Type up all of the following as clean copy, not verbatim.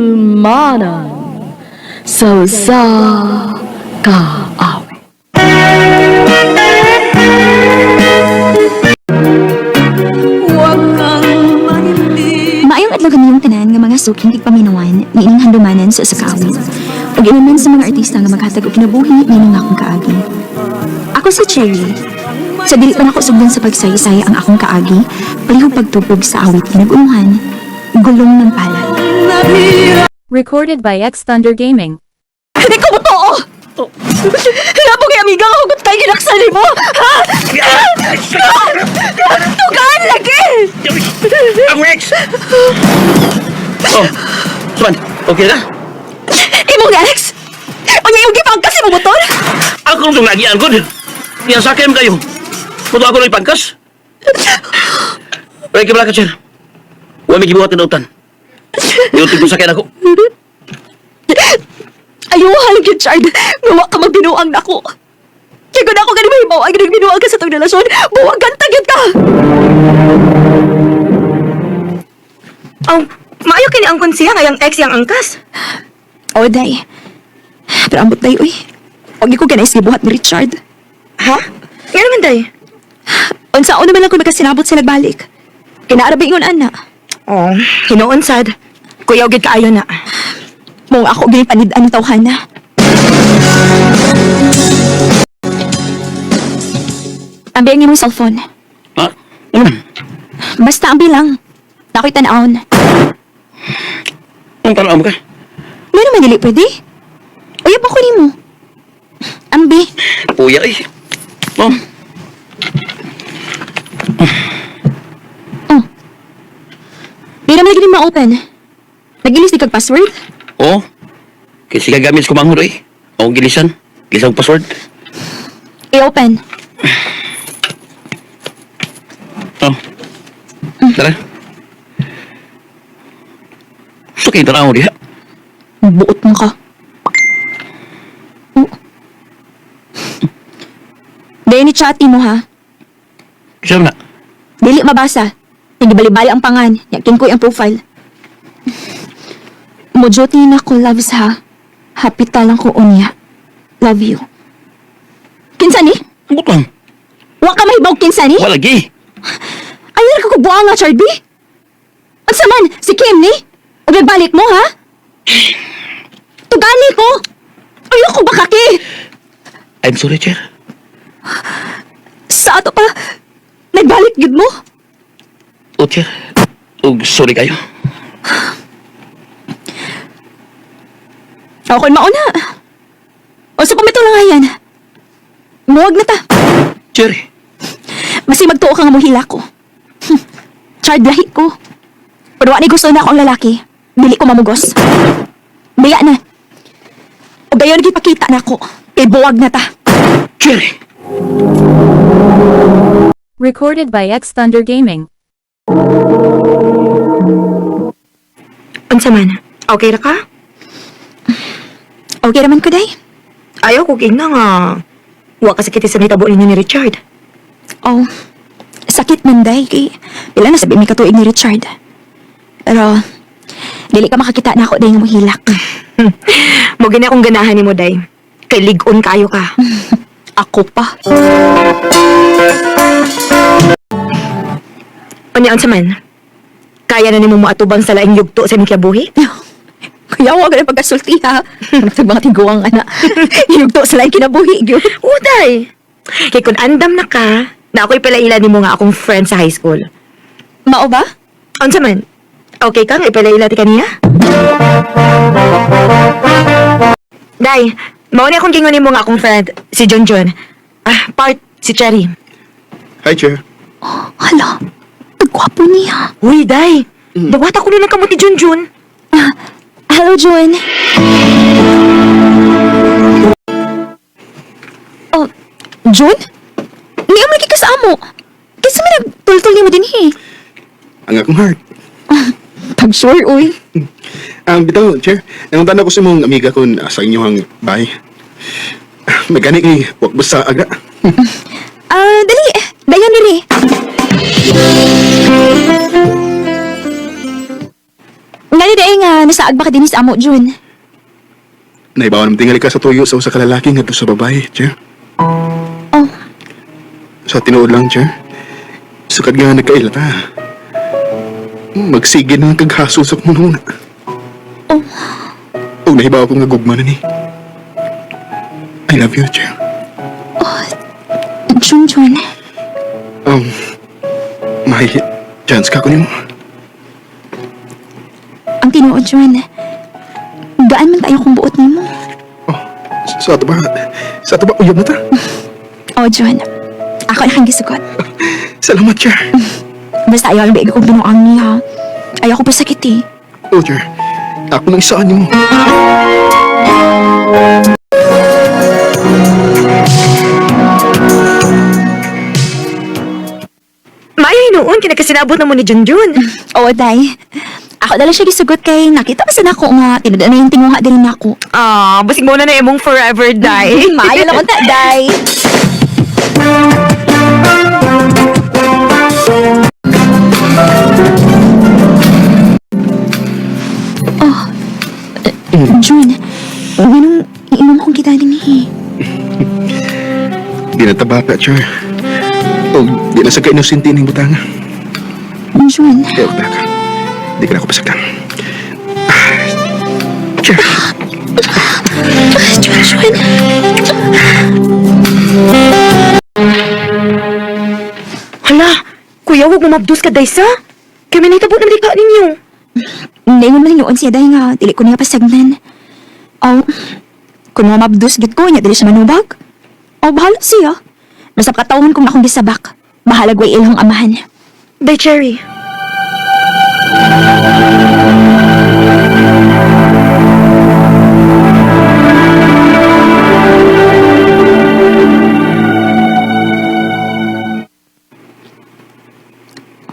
Mandumanan sa kaawit. Maayong adlaw kaniyong tanan nga mga suking tigpaminawan ni ining handumanan sa kaawit. Ug inuman sa mga artista nga maghatag og kinabuhi nining akong kaagi. Ako si Cherry. Sa dili pa nako sugdan sa pagsaysay ang akong kaagi, palihog pagtupog sa awit pinag-unuhan, gulong ng palad. Recorded by X Thunder Gaming. Hindi ko totoo! Labo kay amiga nga hugot tayo ginaksali mo! Ha? Tugaan lagi! Ang Rex! Oh, Swan, okay na? Imong Alex! Unya yung gipangkas mo motor? Ako nung nagian ko. Yan sa akin kayo. Puto ako ng ipangkas. Ray, kibala ka, Cher. Huwag may gibuhat na utan. Iutin ko sa akin ako. Ayaw halig yun, Chard. Gawa ka magbinuang na ako. Kaya kung ako ganun mahibaw ang nagbinuang ka sa itong relasyon, buwagan tagyan ka! Oh, maayo kini ang konsiya ngayang ex yang angkas. O, day. Pero ambot day, uy. Huwag ko ganais gibuhat ni Richard. Ha? Nga naman, day. Unsaon naman lang kung magkasinabot sa nagbalik. Kinaarabay ingon, ana. Oh, hinuon sad. Kuyaw gid kaayo na. Mong ako ganyan panid-an ng tawhana. Ambil niyo mong cellphone. Ha? Ano? Basta ambil lang. Nako'y tanawon. Ang tanaw mo ka? Meron man dili pwede. Uyab ako ni mo. Ambi. Puya eh. Oh, Di naman lagi din ma-open. Nag-ilis di kag password? oh. Kasi gagamit ko manghod eh. Ako gilisan. Gilisang password. I-open. Oh. Tara. So kayo tanaw diha. Buot mo ka. Oh. Dahil ni chati mo ha. Siya na. Dili mabasa. Nagibali-bali ang pangan. Yakin ko ang profile. Mojote na ko loves ha. Happy talang ko unya. Love you. Kinsa ni? Ang butang. Wa ka mahibaw kinsa ni? Wala lagi. Ayaw ka kubuang nga, Charby. Ang saman, si Kim ni? O nagbalik mo, ha? Tugani ko. Ayaw ko ba kaki? I'm sorry, Cher. Sa ato pa, nagbalik gid mo. O, Cher. O, sorry kayo. Ako mauna. O sa pamito lang ayan. Muwag na ta. Cher. Basi magtuo ka nga muhila ko. Chard lahi ko. Pero wani gusto na ako ang lalaki. Dili ko mamugos. Biya na. O gayon gipakita na ko. Kay buwag na ta. Cher. Recorded by X Thunder Gaming. Unsa man? Okay ra ka? Okay naman ko, day. Ayaw ko king na nga. Wa ka sakit sa nitabo ninyo ni Richard. Oh, sakit man, day. Kay, pila na sabi may katuig ni Richard. Pero, dili ka makakita na ako, day, nga mahilak. Mo gina akong ganahan nimo, day. Kay ligon kayo ka. Ako pa. Unya unsa man? Kaya na nimo moatubang sa laing yugto sa imong kinabuhi? Kuya, huwag ka na pagkasulti, ha? Nagtag mga tiguang, anak. Hinugto sa laing kinabuhi, gyud. Uday. Kay kun andam na ka, na ako'y palaila nimo nga akong friend sa high school. Mao ba? Unsa man? Okay ka nga ipalaila ti kaniya? Day, mao ni akong gingon nimo nga akong friend, si Junjun. Part si Cherry. Hi, Chair. Hala, nagwapo niya. Uy, Day. Dawat ako nila kamot ni Junjun. Hello, June. Oh, June? Hindi mo lagi kasamo. Kasi may nagtultul niya mo din, Ang akong heart. Pag-sure, uy. Bitaw, Chair. Nanguntan ako sa mong amiga ko sa inyong bahay. Maganik ni, wag basta aga. Dali. Dayan, dali. Laag ba ka din sa amo, Jun? Naibawan naman tingali ka sa tuyo sa usa ka lalaki nga sa babae, Cher. Oh, Sa tinuod lang, Cher. Sukad nga nagkaila ta. Magsige na ang kaghaso sa kumununa. Oh. O nahibaw ko nga gugma na ni. I love you, Cher. Jun. May chance ka kunin mo. Ang tinuod, Jun. Gaan man tayo kung buot ni mo. Oh, sa ato ba uyab na ta? Oh, Jun. Ako na kang gisugot. Salamat, Cher. Basta ayaw lang ba kong binuang niya. Ayaw ko pa sakit eh. Oh, Cher. Ako nang isaan mo. Maayo noon, kinakasinabot na mo ni Junjun. Oo, Day. Ako na lang siya gisugot kay nakita pa sa nako nga tinudaan na yung tinguha din ako. Ah, basig mo na imong forever, Day. Maayo lang unta, Day. Jun, ganun iinom akong kita din eh. Di na taba ka, Cher. O di na sa kainusinti ng butanga. Jun, Kaya wala ka. Di ka na ako pasagdan. Cher. Jun. Hala, kuya, huwag mo mabdus ka, Daysa. Kami na itabot na malika ninyo. Hindi naman yung siya dahil nga, dili ko niya pasagdan. Oh, kung mga mabdus git ko, niya dili siya manubag. Oh, bahala siya. Basta katawhan kong akong gisabak. Bahala gway ilang amahan. Day, Cherry.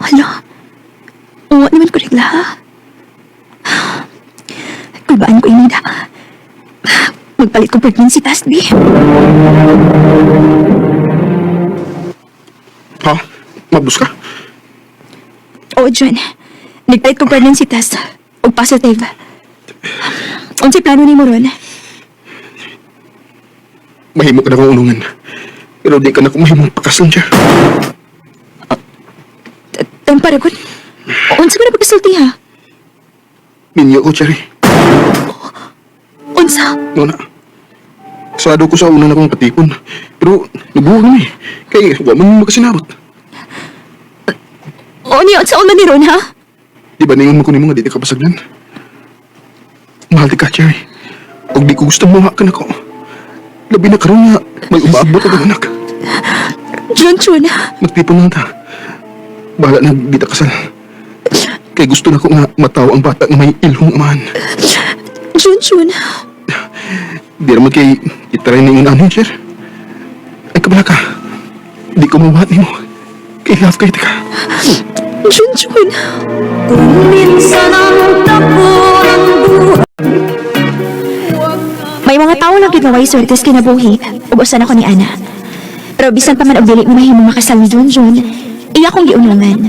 Hala, uwa naman ko rigla. Kulbaan ko inida. Magpalit ko pregnancy test, di. Ha? Mabdus ka? Oo, Jun. Nagpalit ko pregnancy test. O positive. Unsay plano ni mo ron? Mahimo ka na kong unungan. Pero di ka na kung mahimong pakasan, Cher. Tampara ko. Unsa ko na pagkasulti ha? Minyo ko, Cherry. Unsa? Nuna. Sado ko sa una na kong katipon. Pero nabuhag na eh. Kaya wala man makasinabot. O niya, unsa man ni ron ha? Di ba ningon mo kunin mo nga di ka pasagdan? Mahal di ka, Cherry. Huwag di ko gusto mga ka na ko. Labi na karoon nga may umaabot ang anak. Jun. Magtipon lang ta. Bahala na di ta kasal. Kaya gusto na ko nga mataw ang bata na may ilhong amahan. Jun. Di naman kay itaray na yung anin, Cher. Ay kabala ka. Di ko mabuhat ni mo. Kay love kayo ka. Jun. May mga tao lang gigaway swertes kinabuhi. Ubusan ako ni Ana. Pero bisan pa man og dili mo mahimong makasal ni Jun, iya kong giunungan.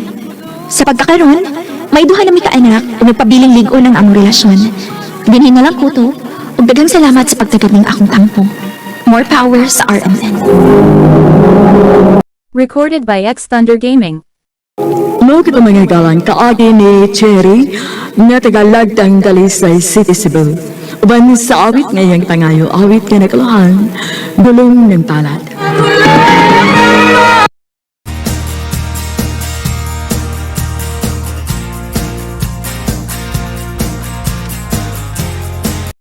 Sa pagkakaroon, may duha na mi kaanak ug nagpabiling ligo ng among relasyon. Dinhin na lang ko to, ug daghang salamat sa pagtagad ning akong tampo. More power sa RMN. Recorded by X Thunder Gaming. No kita mga galang kaagi ni Cherry nga tagalagdang Dalisay City Cebu. Uban sa awit ngayang tangayo awit ka nakalahan, gulong ng palad.